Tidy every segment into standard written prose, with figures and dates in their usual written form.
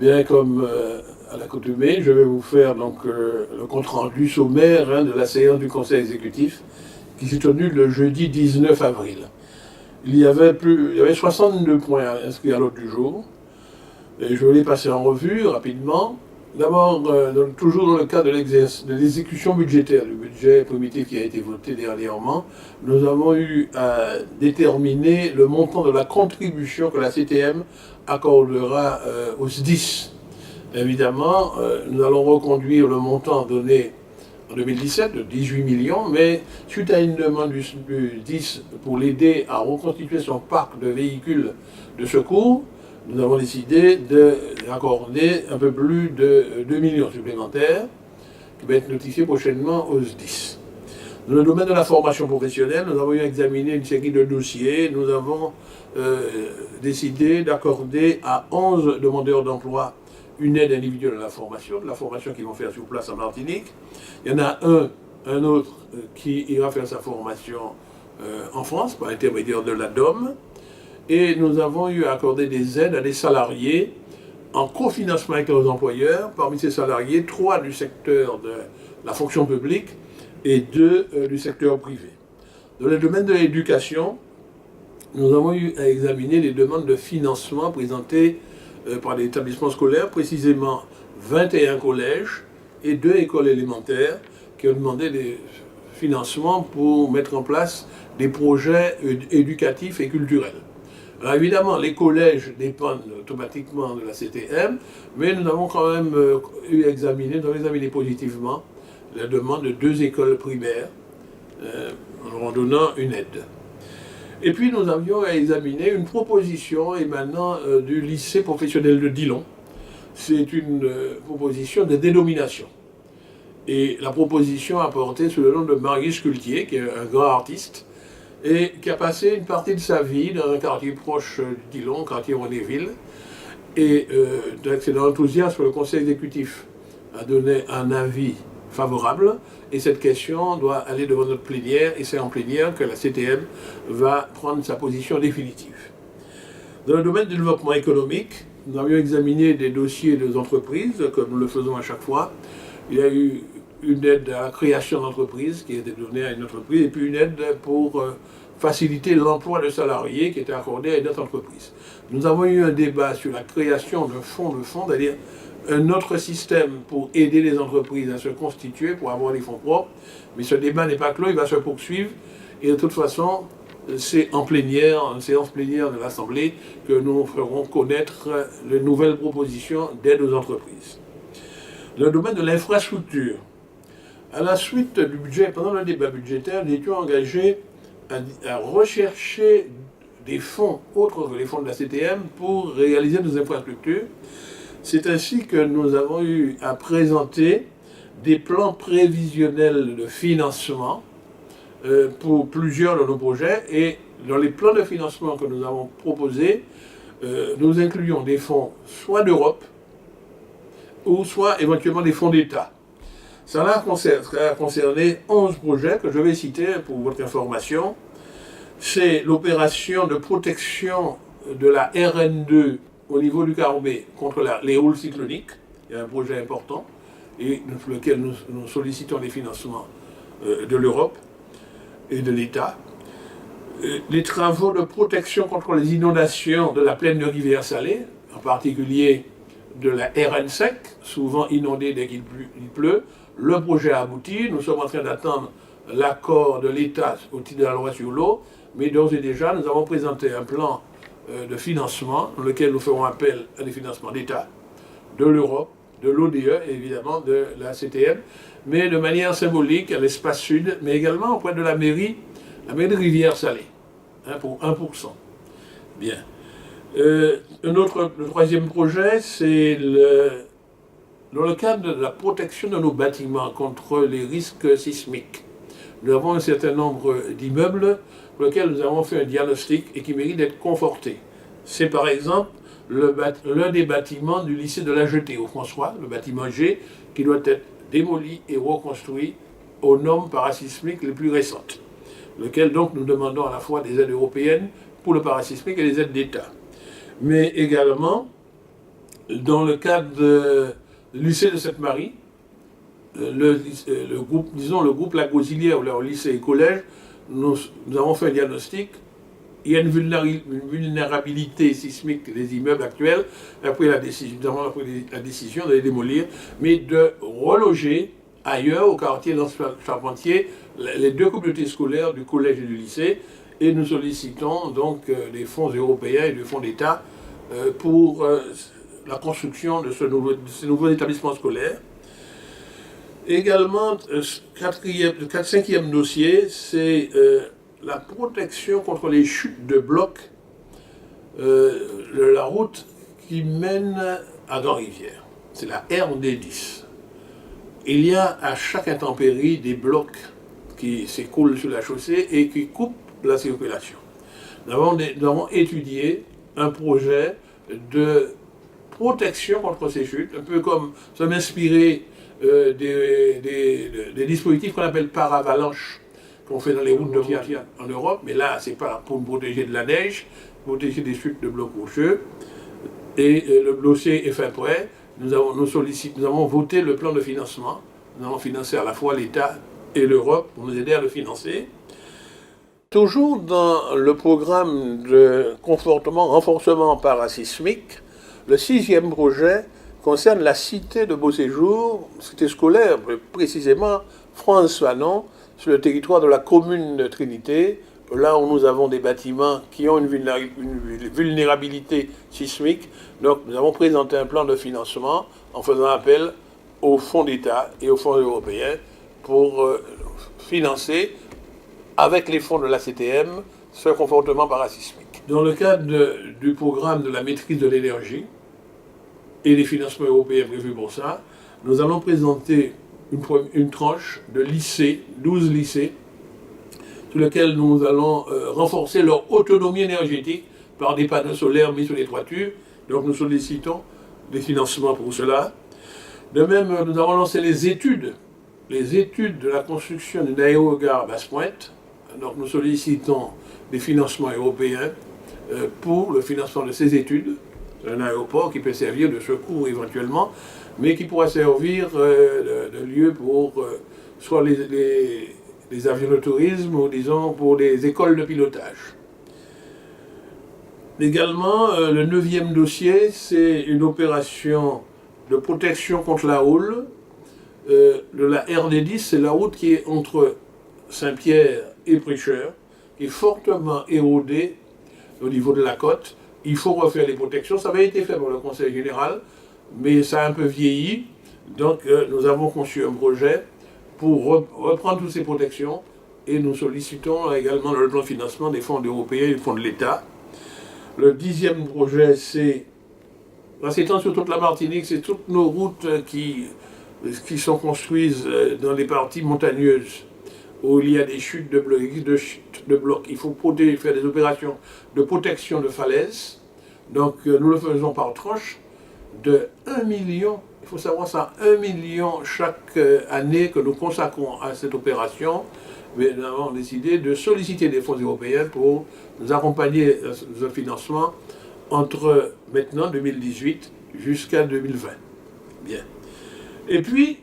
Bien, comme à l'accoutumée, je vais vous faire donc le compte-rendu sommaire de la séance du Conseil exécutif qui s'est tenue le jeudi 19 avril. Il y avait 62 points inscrits à l'ordre du jour. Et je vais les passer en revue rapidement. D'abord, toujours dans le cadre de l'exécution budgétaire, du budget primitif qui a été voté dernièrement, nous avons eu à déterminer le montant de la contribution que la CTM accordera aux SDIS. Évidemment, nous allons reconduire le montant donné en 2017 de 18 millions, mais suite à une demande du SDIS pour l'aider à reconstituer son parc de véhicules de secours, nous avons décidé d'accorder un peu plus de 2 millions supplémentaires qui va être notifié prochainement aux SDIS. Dans le domaine de la formation professionnelle, nous avons examiné une série de dossiers. Nous avons décidé d'accorder à 11 demandeurs d'emploi une aide individuelle à de la formation qu'ils vont faire sur place en Martinique. Il y en a un autre qui ira faire sa formation en France par l'intermédiaire de la DOM. Et nous avons eu à accorder des aides à des salariés en cofinancement avec leurs employeurs. Parmi ces salariés, 3 du secteur de la fonction publique et 2 du secteur privé. Dans le domaine de l'éducation, nous avons eu à examiner les demandes de financement présentées par les établissements scolaires, précisément 21 collèges et 2 écoles élémentaires qui ont demandé des financements pour mettre en place des projets éducatifs et culturels. Alors évidemment, les collèges dépendent automatiquement de la CTM, mais nous avons quand même examiné positivement la demande de 2 écoles primaires en leur donnant une aide. Et puis nous avions à examiner une proposition émanant du lycée professionnel de Dillon. C'est une proposition de dénomination. Et la proposition a porté sous le nom de Marius Cultier, qui est un grand artiste, et qui a passé une partie de sa vie dans un quartier proche de Dillon, quartier Renéville. Et c'est dans l'enthousiasme, le Conseil exécutif a donné un avis favorable, et cette question doit aller devant notre plénière, et c'est en plénière que la CTM va prendre sa position définitive. Dans le domaine du développement économique, nous avions examiné des dossiers des entreprises, comme nous le faisons à chaque fois. Il y a eu une aide à la création d'entreprises qui a été donnée à une entreprise, et puis une aide pour faciliter l'emploi de salariés qui était accordée à une autre entreprise. Nous avons eu un débat sur la création d'un fonds, c'est-à-dire un autre système pour aider les entreprises à se constituer, pour avoir des fonds propres. Mais ce débat n'est pas clos, il va se poursuivre. Et de toute façon, c'est en séance plénière de l'Assemblée, que nous ferons connaître les nouvelles propositions d'aide aux entreprises. Dans le domaine de l'infrastructure, à la suite du budget, pendant le débat budgétaire, nous étions engagés à rechercher des fonds autres que les fonds de la CTM pour réaliser nos infrastructures. C'est ainsi que nous avons eu à présenter des plans prévisionnels de financement pour plusieurs de nos projets. Et dans les plans de financement que nous avons proposés, nous incluons des fonds soit d'Europe ou soit éventuellement des fonds d'État. Ça a concerné 11 projets que je vais citer pour votre information. C'est l'opération de protection de la RN2 au niveau du Carbet contre les houles cycloniques. Il y a un projet important et pour lequel nous sollicitons des financements de l'Europe et de l'État. Les travaux de protection contre les inondations de la plaine de Rivière-Salée, en particulier de la RN5, souvent inondée dès qu'il pleut. Le projet a abouti. Nous sommes en train d'attendre l'accord de l'État au titre de la loi sur l'eau, mais d'ores et déjà, nous avons présenté un plan de financement dans lequel nous ferons appel à des financements d'État, de l'Europe, de l'ODE et évidemment de la CTM, mais de manière symbolique à l'espace sud, mais également auprès de la mairie de Rivière-Salée, pour 1%. Bien. Le troisième projet, c'est dans le cadre de la protection de nos bâtiments contre les risques sismiques. Nous avons un certain nombre d'immeubles pour lesquels nous avons fait un diagnostic et qui méritent d'être confortés. C'est par exemple l'un des bâtiments du lycée de la Jetée au François, le bâtiment G, qui doit être démoli et reconstruit aux normes parasismiques les plus récentes, lequel donc nous demandons à la fois des aides européennes pour le parasismique et des aides d'État. Mais également, Dans le cadre du lycée de Sainte-Marie, le groupe, disons le groupe Lac Auxiliaire, au lycée et collège, nous avons fait un diagnostic. Il y a une vulnérabilité sismique des immeubles actuels, après la décision de les démolir, mais de reloger ailleurs, au quartier Charpentier, les deux communautés scolaires du collège et du lycée, et nous sollicitons donc des fonds européens et des fonds d'État pour la construction de ces nouveaux établissements scolaires. Également, cinquième dossier, c'est la protection contre les chutes de blocs de la route qui mène à Grand-Rivière. C'est la RD10. Il y a à chaque intempérie des blocs qui s'écoulent sur la chaussée et qui coupent la circulation. Nous avons étudié un projet de protection contre ces chutes, un peu comme ça m'inspirait des dispositifs qu'on appelle paravalanche, qu'on fait dans les routes de montagne en Europe, mais là, c'est pas pour protéger de la neige, protéger des chutes de blocs rocheux. Et le dossier est fait prêt. Nous avons voté le plan de financement. Nous avons financé à la fois l'État et l'Europe pour nous aider à le financer. Toujours dans le programme de renforcement parasismique, le 6e projet concerne la cité de beau séjour, cité scolaire, plus précisément France Fanon, sur le territoire de la commune de Trinité, là où nous avons des bâtiments qui ont une vulnérabilité sismique. Donc nous avons présenté un plan de financement en faisant appel aux fonds d'État et aux fonds européens pour financer, avec les fonds de la CTM, ce confortement parasismique. Dans le cadre du programme de la maîtrise de l'énergie et des financements européens prévus pour ça, nous allons présenter une tranche de lycées, 12 lycées, sur lesquels nous allons renforcer leur autonomie énergétique par des panneaux solaires mis sur les toitures. Donc nous sollicitons des financements pour cela. De même, nous avons lancé les études de la construction d'une aérogare Basse-Pointe. Donc nous sollicitons des financements européens pour le financement de ces études. C'est un aéroport qui peut servir de secours éventuellement, mais qui pourra servir de lieu pour soit les avions de tourisme ou disons pour des écoles de pilotage. Également, le 9e dossier, c'est une opération de protection contre la houle de la RD10. C'est la route qui est entre Saint-Pierre et Prêcheur, qui est fortement érodée au niveau de la côte. Il faut refaire les protections. Ça avait été fait par le Conseil général, mais ça a un peu vieilli. Donc nous avons conçu un projet pour reprendre toutes ces protections et nous sollicitons également le plan de financement des fonds européens et des fonds de l'État. Le 10e projet, c'est s'étend sur toute la Martinique, c'est toutes nos routes qui sont construites dans les parties montagneuses où il y a des chutes de blocs. Il faut faire des opérations de protection de falaises. Donc nous le faisons par tranche de 1 million. Il faut savoir ça, 1 million chaque année que nous consacrons à cette opération. Mais nous avons décidé de solliciter des fonds européens pour nous accompagner dans ce financement entre maintenant 2018 jusqu'à 2020. Bien. Et puis,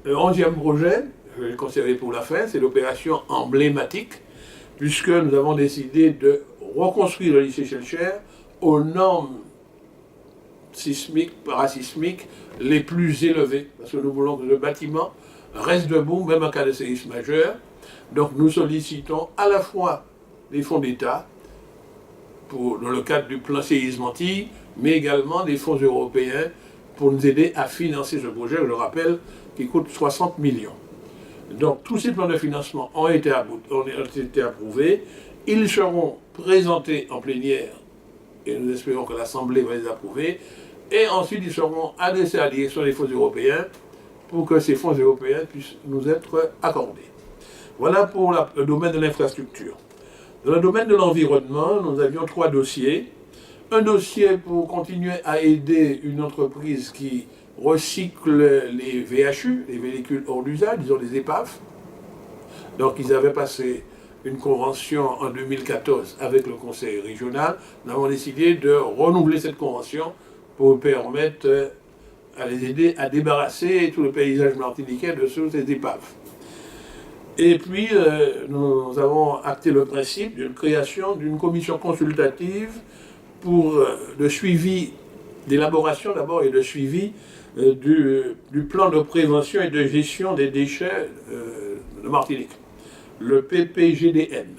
le 11e projet, je vais le conserver pour la fin, c'est l'opération emblématique, puisque nous avons décidé de reconstruire le lycée Schellcher aux normes sismiques, parasismiques les plus élevées, parce que nous voulons que le bâtiment reste debout, même en cas de séisme majeur. Donc nous sollicitons à la fois des fonds d'État, dans le cadre du plan séisme anti, mais également des fonds européens pour nous aider à financer ce projet, je le rappelle, qui coûte 60 millions. Donc tous ces plans de financement ont été approuvés. Ils seront présentés en plénière et nous espérons que l'Assemblée va les approuver. Et ensuite, ils seront adressés à la direction des fonds européens pour que ces fonds européens puissent nous être accordés. Voilà pour le domaine de l'infrastructure. Dans le domaine de l'environnement, nous avions 3 dossiers. Un dossier pour continuer à aider une entreprise qui recycle les VHU, les véhicules hors d'usage, disons les épaves. Donc ils avaient passé une convention en 2014 avec le conseil régional. Nous avons décidé de renouveler cette convention pour permettre à les aider à débarrasser tout le paysage martiniquais de toutes ces épaves. Et puis, nous avons acté le principe d'une création d'une commission consultative pour le suivi, d'élaboration d'abord et de suivi du plan de prévention et de gestion des déchets de Martinique, le PPGDM.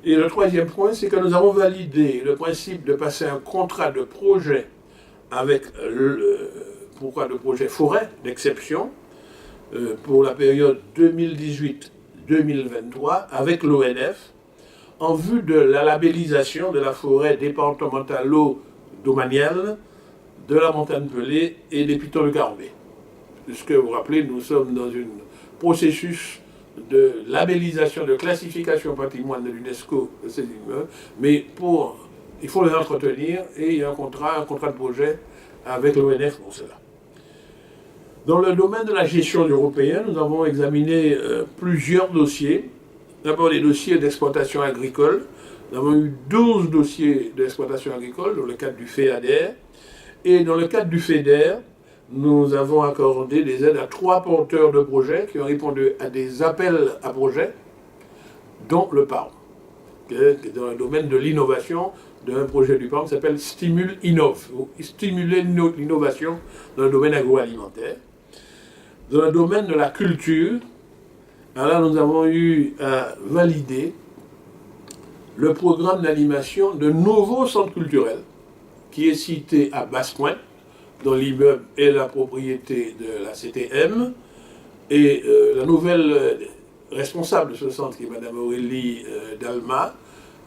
Et le troisième point, c'est que nous avons validé le principe de passer un contrat de projet avec le projet forêt d'exception pour la période 2018-2023 avec l'ONF en vue de la labellisation de la forêt départementalo-domaniale de la montagne pelée et des pitons de Carbet. Puisque vous vous rappelez, nous sommes dans un processus de labellisation, de classification patrimoine de l'UNESCO de ces immeubles, mais il faut les entretenir et il y a un contrat de projet avec l'ONF pour cela. Dans le domaine de la gestion européenne, nous avons examiné plusieurs dossiers. D'abord les dossiers d'exploitation agricole. Nous avons eu 12 dossiers d'exploitation agricole dans le cadre du FEADER. Et dans le cadre du FEDER, nous avons accordé des aides à 3 porteurs de projets qui ont répondu à des appels à projets, dont le PARM, qui est dans le domaine de l'innovation, d'un projet du PARM qui s'appelle Stimule Innov, stimuler l'innovation dans le domaine agroalimentaire. Dans le domaine de la culture, alors nous avons eu à valider le programme d'animation de nouveaux centres culturels, qui est cité à Basse-Pointe, dont l'immeuble est la propriété de la CTM, et la nouvelle responsable de ce centre, qui est Mme Aurélie Dalma,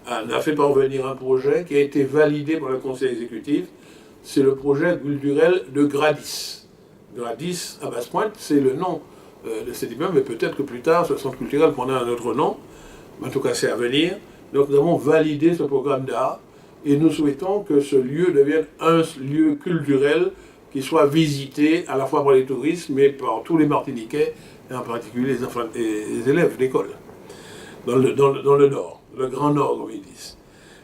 a fait parvenir un projet qui a été validé par le conseil exécutif. C'est le projet culturel de Gradis. Gradis à Basse-Pointe, c'est le nom de cet immeuble, mais peut-être que plus tard, ce centre culturel prendra un autre nom. En tout cas, c'est à venir. Donc nous avons validé ce programme d'art et nous souhaitons que ce lieu devienne un lieu culturel qui soit visité à la fois par les touristes, mais par tous les Martiniquais, et en particulier les élèves d'école, dans le Nord, le Grand Nord, comme ils disent.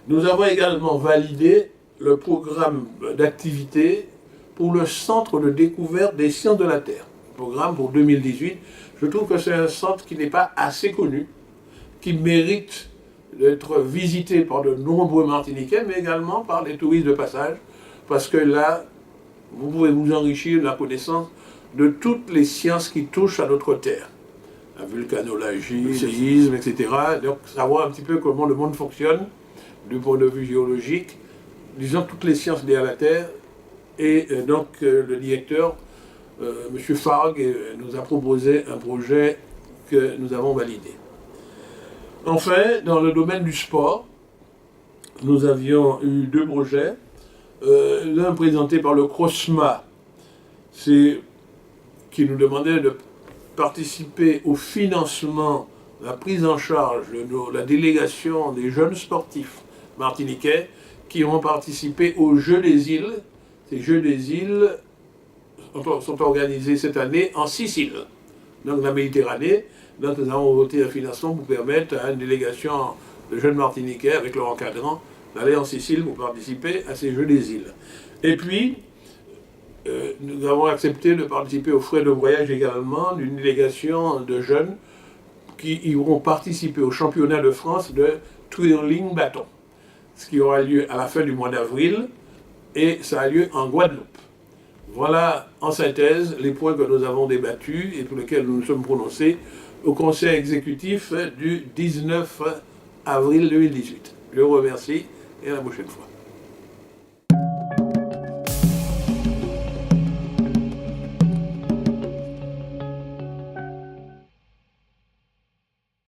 Nous avons également validé le programme d'activité pour le Centre de découverte des sciences de la Terre, programme pour 2018. Je trouve que c'est un centre qui n'est pas assez connu, qui mérite d'être visité par de nombreux Martiniquais, mais également par les touristes de passage, parce que là, vous pouvez vous enrichir de la connaissance de toutes les sciences qui touchent à notre Terre. La vulcanologie, le séisme, etc. Donc, savoir un petit peu comment le monde fonctionne, du point de vue géologique, disons toutes les sciences liées à la Terre. Et donc, le directeur, M. Fargue, nous a proposé un projet que nous avons validé. Enfin, dans le domaine du sport, nous avions eu 2 projets. L'un présenté par le CROSMA, qui nous demandait de participer au financement, la prise en charge de la délégation des jeunes sportifs martiniquais qui ont participé aux Jeux des îles. Ces Jeux des îles sont organisés cette année en Sicile, donc la Méditerranée. Donc nous avons voté un financement pour permettre à une délégation de jeunes Martiniquais avec leur encadrant d'aller en Sicile pour participer à ces Jeux des îles. Et puis, nous avons accepté de participer aux frais de voyage également d'une délégation de jeunes qui iront participer au championnat de France de twirling bâton, ce qui aura lieu à la fin du mois d'avril, et ça a lieu en Guadeloupe. Voilà, en synthèse, les points que nous avons débattus et pour lesquels nous nous sommes prononcés au Conseil exécutif du 19 avril 2018. Je vous remercie et à la prochaine fois.